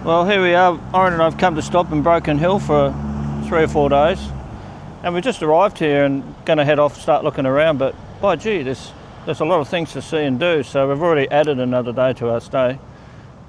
Well, here we are. Oren and I've come to stop in Broken Hill for 3 or 4 days, and we just arrived here and going to head off, start looking around. But by gee, there's a lot of things to see and do. So we've already added another day to our stay.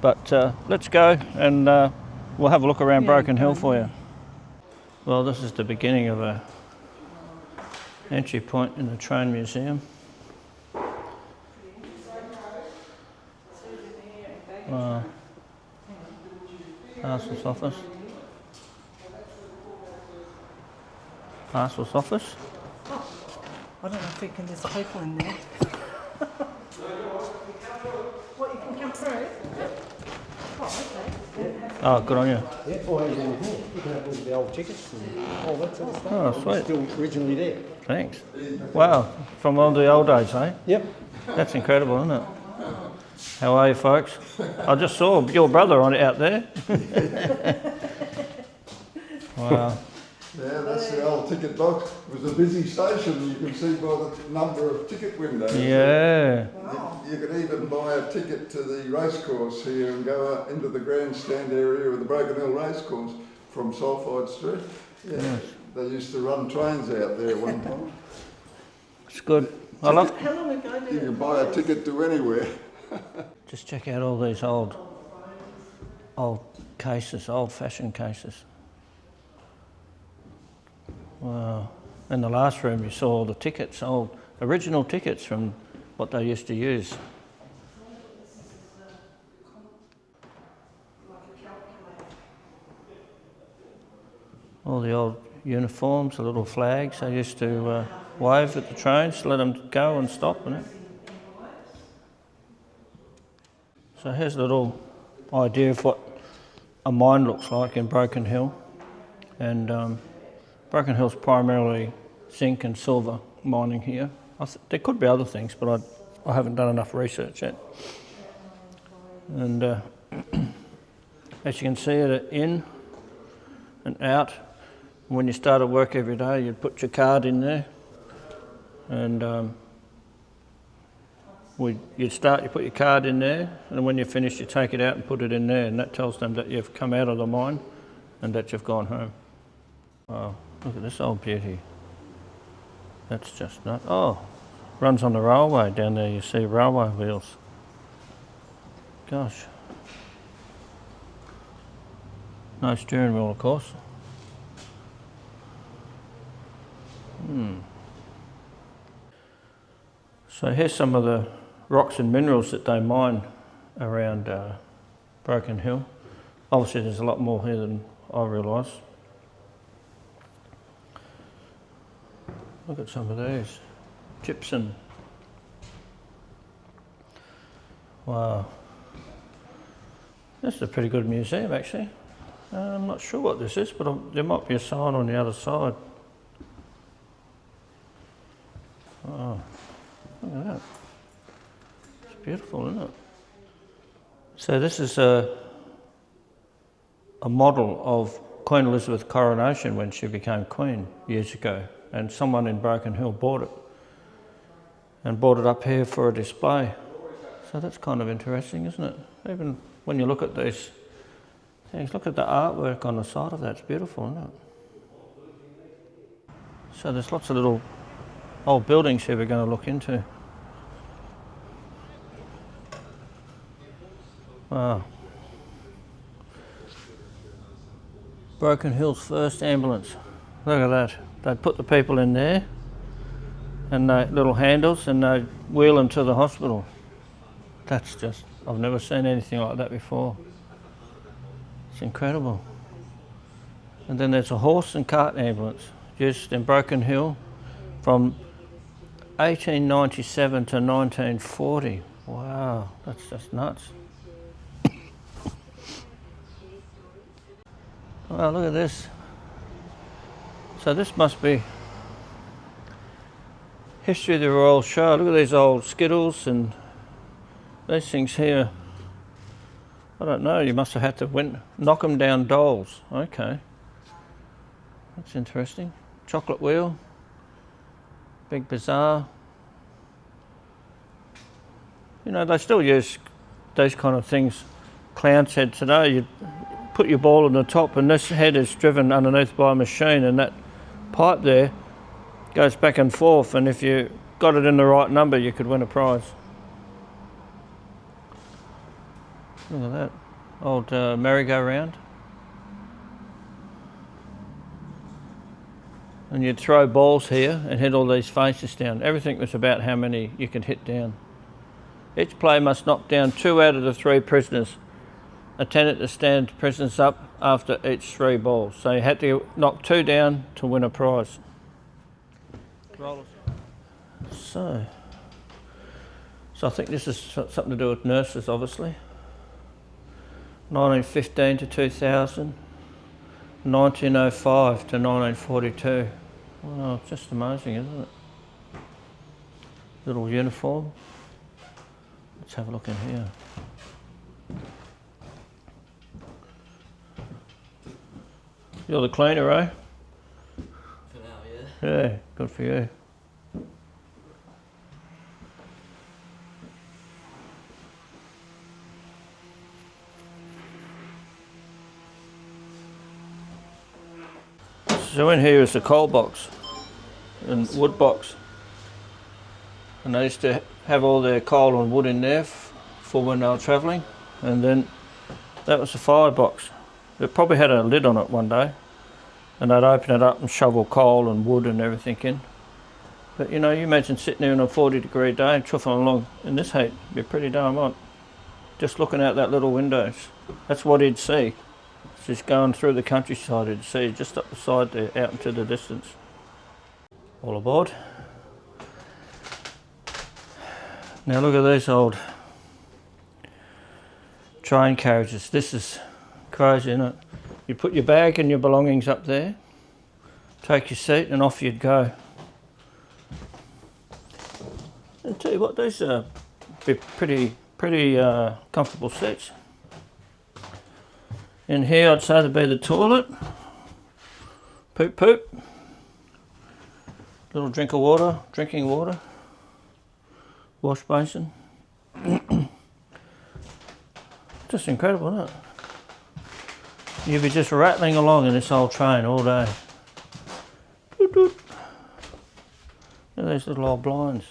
But let's go and we'll have a look around Broken Hill for you. Well, this is the beginning of a entry point in the train museum. Parcels office. Parcels office. Oh, I don't know if there's people in there. What, you can come through? Oh, okay. Oh, good on you. Yeah, all over here. You can have all the old tickets and all that sort of stuff. Oh, sweet. Still originally there. Thanks. Wow, from one of the old days, eh? Yep. That's incredible, isn't it? How are you, folks? I just saw your brother on it out there. Wow. Yeah, that's the old ticket box. It was a busy station, you can see by the number of ticket windows. Yeah. You could even buy a ticket to the racecourse here and go out into the grandstand area of the Broken Hill Racecourse from Sulphide Street. Yeah, nice. They used to run trains out there one time. It's good. I love. How long ago did You can buy a ticket to anywhere. Just check out all these old cases, old-fashioned cases. Wow. In the last room you saw all the tickets, old original tickets from what they used to use. All the old uniforms, the little flags they used to wave at the trains to let them go and stop. And so here's a little idea of what a mine looks like in Broken Hill. And Broken Hill's primarily zinc and silver mining here. There could be other things, but I haven't done enough research yet. And as you can see, it in and out. When you started work every day, you'd put your card in there, and you put your card in there, and when you're finished, you take it out and put it in there, and that tells them that you've come out of the mine and that you've gone home. Wow, look at this old beauty. That's just nuts. Oh, runs on the railway down there. You see railway wheels. Gosh. No steering wheel, of course. So here's some of the rocks and minerals that they mine around Broken Hill. Obviously there's a lot more here than I realise. Look at some of these. Gypsum. Wow. This is a pretty good museum actually. I'm not sure what this is, but there might be a sign on the other side. Oh, look at that. It's beautiful, isn't it? So this is a model of Queen Elizabeth's coronation when she became Queen years ago, and someone in Broken Hill bought it and brought it up here for a display. So that's kind of interesting, isn't it? Even when you look at these things, look at the artwork on the side of that, it's beautiful, isn't it? So there's lots of little old buildings here we're going to look into. Wow. Broken Hill's first ambulance. Look at that. They'd put the people in there and little handles and they'd wheel them to the hospital. That's just, I've never seen anything like that before. It's incredible. And then there's a horse and cart ambulance used in Broken Hill from 1897 to 1940. Wow, that's just nuts. Wow, look at this. So this must be history of the Royal Show. Look at these old skittles and these things here. I don't know, you must have had to knock them down dolls. Okay. That's interesting. Chocolate wheel. Big bazaar. You know, they still use these kind of things. Clown's head today, put your ball on the top, and this head is driven underneath by a machine, and that pipe there goes back and forth, and if you got it in the right number you could win a prize. Look at that old merry-go-round. And you'd throw balls here and hit all these faces down. Everything was about how many you could hit down. Each player must knock down 2 out of the 3 prisoners. Attended to stand prisoners up after each 3 balls. So you had to knock 2 down to win a prize. So I think this is something to do with nurses, obviously. 1915 to 2000, 1905 to 1942. Well, it's just amazing, isn't it? Little uniform. Let's have a look in here. You're the cleaner, eh? For now, yeah. Yeah, good for you. So in here is the coal box and wood box. And they used to have all their coal and wood in there for when they were travelling. And then that was the fire box. It probably had a lid on it one day. And they'd open it up and shovel coal and wood and everything in. But you know, you imagine sitting there on a 40-degree day and truffling along in this heat. It'd be pretty darn hot. Just looking out that little windows. That's what he'd see. Just going through the countryside, he'd see just up the side there, out into the distance. All aboard. Now look at these old train carriages. This is crazy, isn't it? You put your bag and your belongings up there, take your seat, and off you'd go. And tell you what, these are pretty comfortable seats. In here I'd say there'd be the toilet, poop, little drink of water, drinking water, wash basin. Just incredible, isn't it? You'd be just rattling along in this old train all day. Doot, doot. Look at these little old blinds.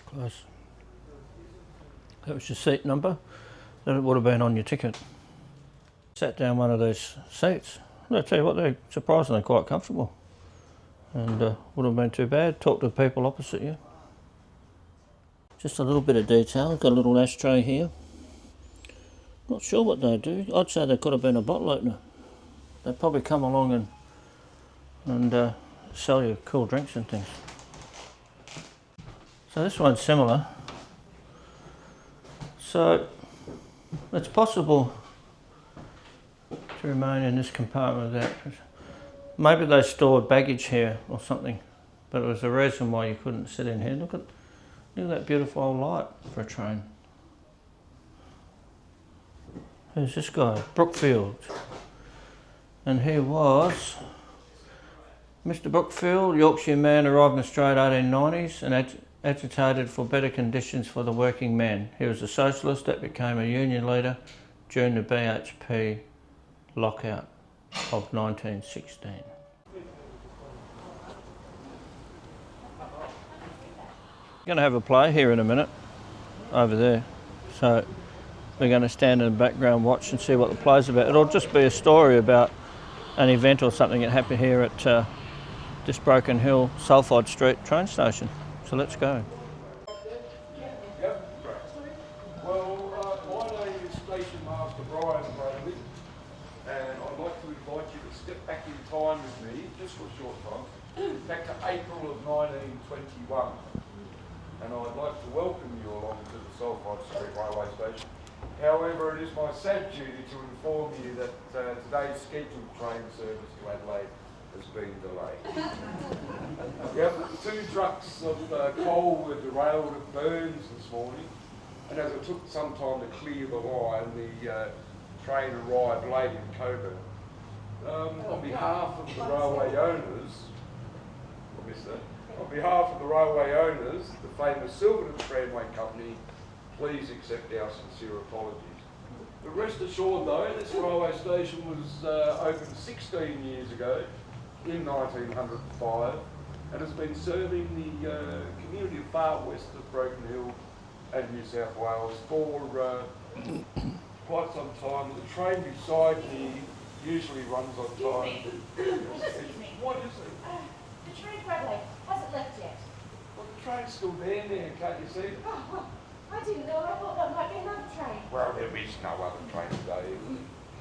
Close. That was your seat number. Then it would have been on your ticket. Sat down one of those seats. I'll tell you what, they're surprisingly quite comfortable. And wouldn't have been too bad. Talk to the people opposite you. Just a little bit of detail. Got a little ashtray here. Not sure what they do. I'd say they could have been a bottle opener. They'd probably come along and sell you cool drinks and things. So this one's similar. So it's possible to remain in this compartment without. Maybe they stored baggage here or something, but it was the reason why you couldn't sit in here. Look at that beautiful old light for a train. Who's this guy? Brookfield. And he was Mr. Brookfield, Yorkshire man, arrived in Australia 1890s and agitated for better conditions for the working man. He was a socialist that became a union leader during the BHP lockout of 1916. We're going to have a play here in a minute, over there. So we're going to stand in the background, watch and see what the play's about. It'll just be a story about an event or something that happened here at this Broken Hill, Sulphide Street train station. So let's go. Yep. Well, my name is Station Master Brian Bradley, and I'd like to invite you to step back in time with me, just for a short time, back to April of 1921. And I'd like to welcome you along to the Sulphide Street Railway Station. However, it is my sad duty to inform you that today's scheduled train service to Adelaide has been delayed. Yep, 2 trucks of coal were derailed at Burns this morning, and as it took some time to clear the line, the train arrived late in Coburn. On behalf of the railway owners, I missed that. On behalf of the railway owners, the famous Silverton Tramway Company, please accept our sincere apologies. But rest assured though, this railway station was opened 16 years ago in 1905 and has been serving the community of far west of Broken Hill and New South Wales for quite some time. The train beside me usually runs on time. Excuse me. What is it? The train Bradley hasn't left yet. Well, the train's still there now, can't you see? Oh, well, I didn't know. I thought that might be another train. Well, there is no other train today,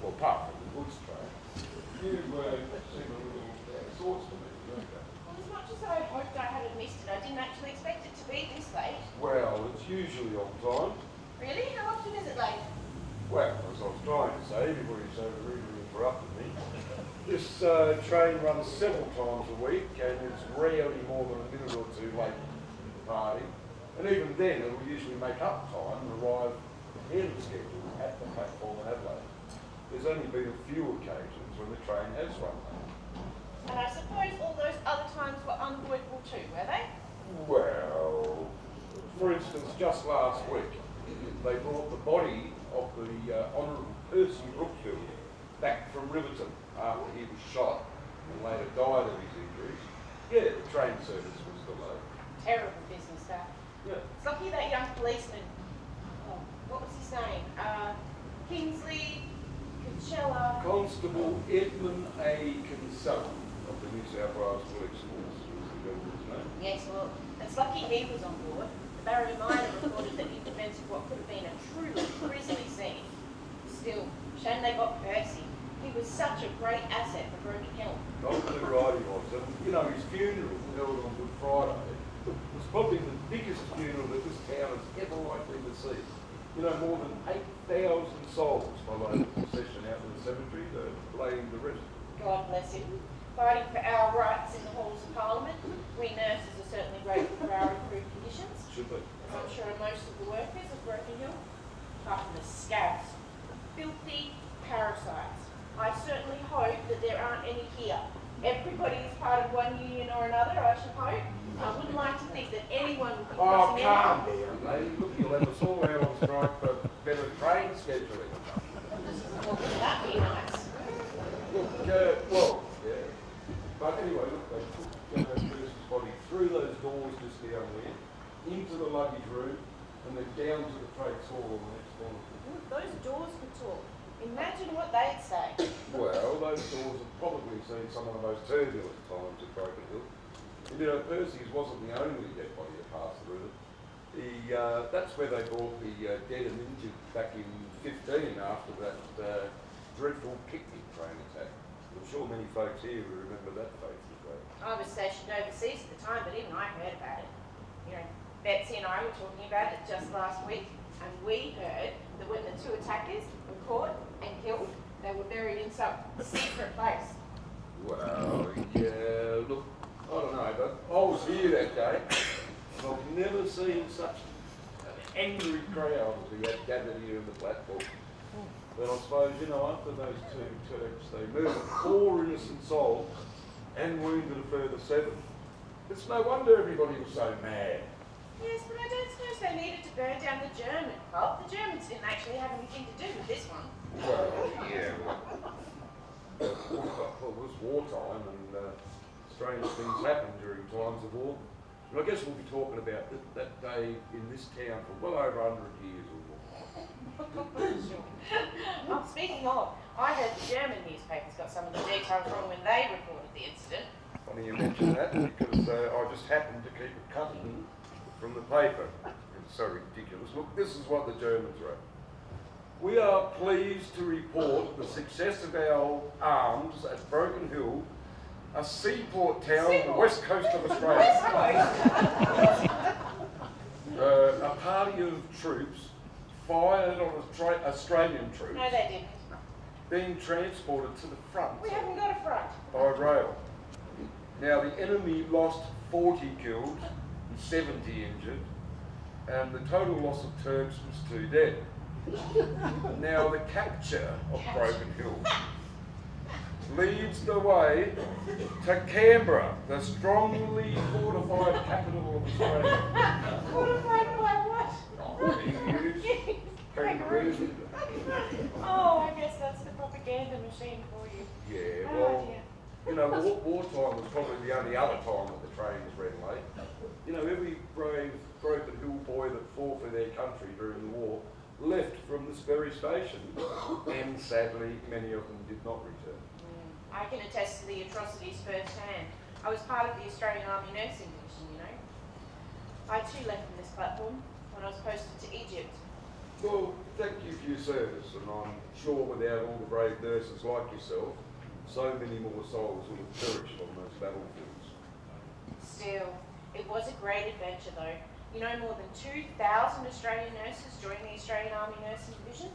well, apart from the goods train. You seem a little out of sorts to me, don't you? Well, as much as I hoped I hadn't missed it, I didn't actually expect it to be this late. Well, it's usually on time. Really? How often is it late? Well, as I was trying to say, before you so rudely interrupted me, this train runs several times a week and it's rarely more than a minute or two late to the party. And even then, it will usually make up time and arrive ahead of schedule at the platform in Adelaide. There's only been a few occasions when the train has run late. And I suppose all those other times were unavoidable too, were they? Well, for instance, just last week, they brought the body of the Honourable Percy Brookfield back from Riverton after he was shot and later died of his injuries. Yeah, the train service was delayed. Terrible business, that. Yeah. It's lucky that young policeman, oh, what was his name? Kingsley, Coachella. Constable Edmund A. Kinsella of the New South Wales Police Force was the gentleman's name. Yes, well, it's lucky he was on board. The Barrier Miner reported that he prevented what could have been a truly grisly scene. Still, shame they got Percy. He was such a great asset for Broken Hill. Absolutely right he was. And, you know, his funeral held on Good Friday was probably the biggest funeral that this town has ever likely to see. You know, more than 8,000 souls followed the procession out to the cemetery to lay him to rest. God bless him. Fighting for our rights in the halls of Parliament. We nurses are certainly grateful for our improved conditions, Should be. as I'm sure most of the workers of Broken Hill, apart from the scabs, filthy parasites. I certainly hope that there aren't any here. Everybody is part of one union or another, I should hope. I wouldn't like to think that anyone would be Oh, crossing calm anyone. down, lady. Look, you'll have us all out on strike for better train scheduling. Well, wouldn't that be nice? Look, well, yeah. But anyway, look, they took Percy's body through those doors just down there, into the luggage room, and then down to the freight hall on the next floor. Ooh, those doors could talk. Imagine what they'd say. Well, those doors have probably seen some of the most turbulent times at Broken Hill. And, you know, Percy's wasn't the only dead body to pass the river. That's where they brought the dead and injured back in 15 after that dreadful picnic train attack. I'm sure many folks here will remember that fateful day. I was stationed overseas at the time, but even I heard about it. You know, Betsy and I were talking about it just last week, and we heard that when the two attackers were caught and killed, they were buried in some secret place. Well, yeah, look, I don't know, but I was here that day, and I've never seen such an angry crowd as we had gathered here in the platform. But I suppose, you know, after those two Turks, they murdered 4 innocent souls and wounded a further 7. It's no wonder everybody was so mad. Yes, but I don't suppose they needed to burn down the German club. The Germans didn't actually have anything to do with this one. Well, yeah, well, it was wartime and strange things happen during times of war. And I guess we'll be talking about that day in this town for well over 100 years or more. Sure. Oh, speaking of, I heard the German newspapers got some of the details wrong when they reported the incident. Funny you mention that because I just happened to keep it cutting from the paper. It's so ridiculous. Look, this is what the Germans wrote. We are pleased to report the success of our arms at Broken Hill, a seaport town on the west coast of Australia. A party of troops fired on Australian troops No, they didn't. being transported to the front We haven't got a front. by rail. Now the enemy lost 40 killed and 70 injured, and the total loss of Turks was 2 dead. Now the capture of Broken Hill leads the way to Canberra, the strongly fortified capital of Australia. Fortified by what? Kangaroos. Oh, I guess that's the propaganda machine for you. Yeah, Oh, well, dear. you know, wartime was probably the only other time that the trains ran late. You know, every brave broken hill boy that fought for their country during the war left from this very station, and sadly, many of them did not return. I can attest to the atrocities firsthand. I was part of the Australian Army Nursing Division, you know. I too left from this platform when I was posted to Egypt. Well, thank you for your service, and I'm sure without all the brave nurses like yourself, so many more souls would have perished on those battlefields. Still, it was a great adventure though. You know, more than 2,000 Australian nurses joined the Australian Army Nursing Division.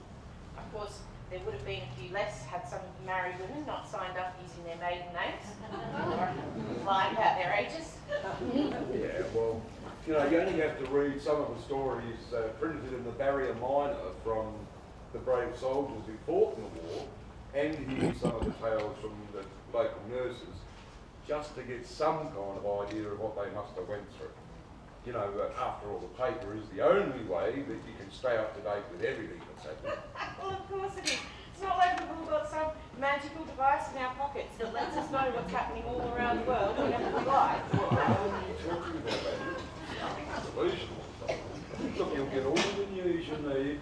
Of course, there would have been a few less had some of the married women not signed up using their maiden names or lied about their ages. Yeah, well, you know, you only have to read some of the stories printed in the Barrier Minor from the brave soldiers who fought in the war, and hear some of the tales from the local nurses, just to get some kind of idea of what they must have went through. You know, after all, the paper is the only way that you can stay up to date with everything that's happening. Well, of course it is. It's not like we've all got some magical device in our pockets that lets us know what's happening all around the world whenever we like. What are you talking about, baby? It's delusional. Look, you'll get all the news you need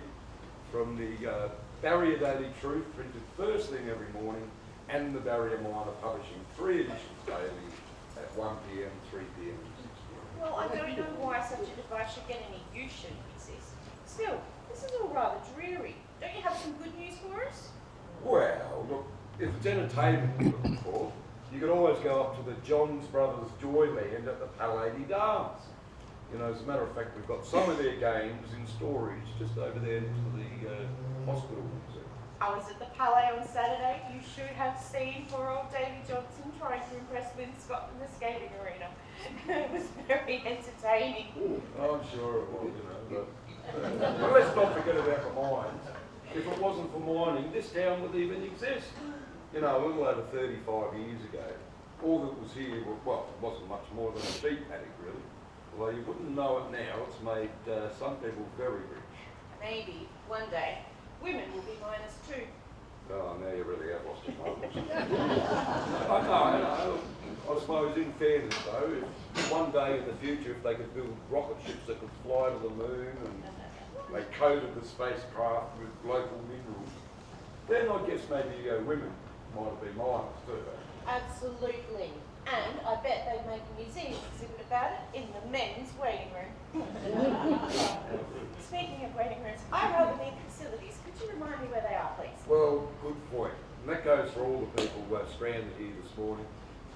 from the Barrier Daily Truth, printed first thing every morning, and the Barrier Minor, publishing 3 editions daily at 1 p.m, 3 p.m, and 6 p.m. Well, I don't know why such a device should get any use, should it exist. Still, this is all rather dreary. Don't you have some good news for us? Well, look, if it's entertainment you're looking for, you can always go up to the Johns Brothers Joyland at the Pallady Dance. You know, as a matter of fact, we've got some of their games in storage just over there next to the hospital. I was at the Palais on Saturday. You should have seen poor old Davy Johnson trying to impress Lynn Scott in the skating arena. It was very entertaining. I'm sure it was, you know, but let's not forget about the mines. If it wasn't for mining, this town would even exist. You know, a little over 35 years ago, all that was here, well, it wasn't much more than a sheep paddock, really. Although you wouldn't know it now, it's made some people very rich. Maybe one day women will be miners too. Oh, now you really have lost your marbles. I know. I suppose, in fairness though, if one day in the future, if they could build rocket ships that could fly to the moon and they coated the spacecraft with local minerals, then I guess maybe women might have been miners too. Absolutely. And I bet they'd make a museum exhibit about it in the men's waiting room. Speaking of waiting rooms, I rather need facilities. Could you remind me where they are, please? Well, good point. And that goes for all the people stranded here this morning.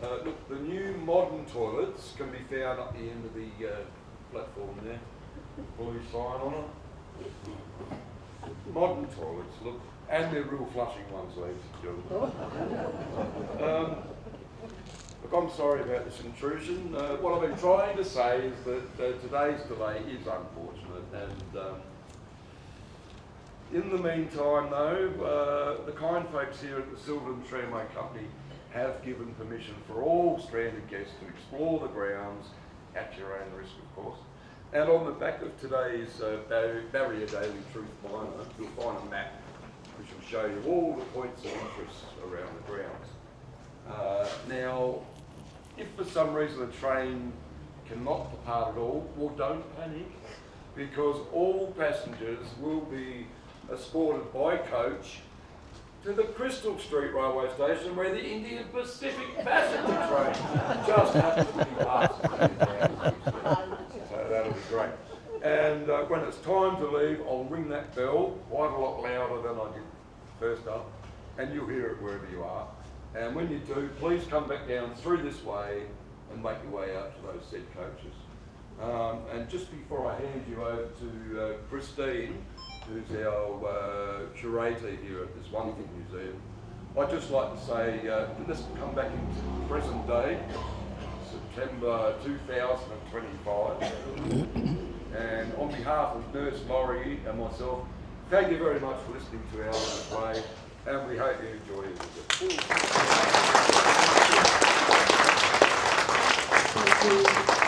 Look, the new modern toilets can be found up the end of the platform there. Blue sign on it. Modern toilets, look, and they're real flushing ones, ladies and gentlemen. Look, I'm sorry about this intrusion. What I've been trying to say is that today's delay is unfortunate, and in the meantime though, the kind folks here at the Silverton Tramway Company have given permission for all stranded guests to explore the grounds at your own risk, of course. And on the back of today's Barrier Daily Truth Minor, you'll find a map which will show you all the points of interest around the grounds. Now, if for some reason the train cannot depart at all, well, don't panic, because all passengers will be escorted by coach to the Crystal Street railway station, where the Indian Pacific passenger train just happens to be passing. So that'll be great. And when it's time to leave, I'll ring that bell quite a lot louder than I did first up, and you'll hear it wherever you are. And when you do, please come back down through this way and make your way out to those said coaches. And just before I hand you over to Christine, who's our curator here at this wonderful museum, I'd just like to say, let's come back into present day, September 2025. And on behalf of Nurse Laurie and myself, thank you very much for listening to our little play. and we hope you enjoy your visit. Thank you.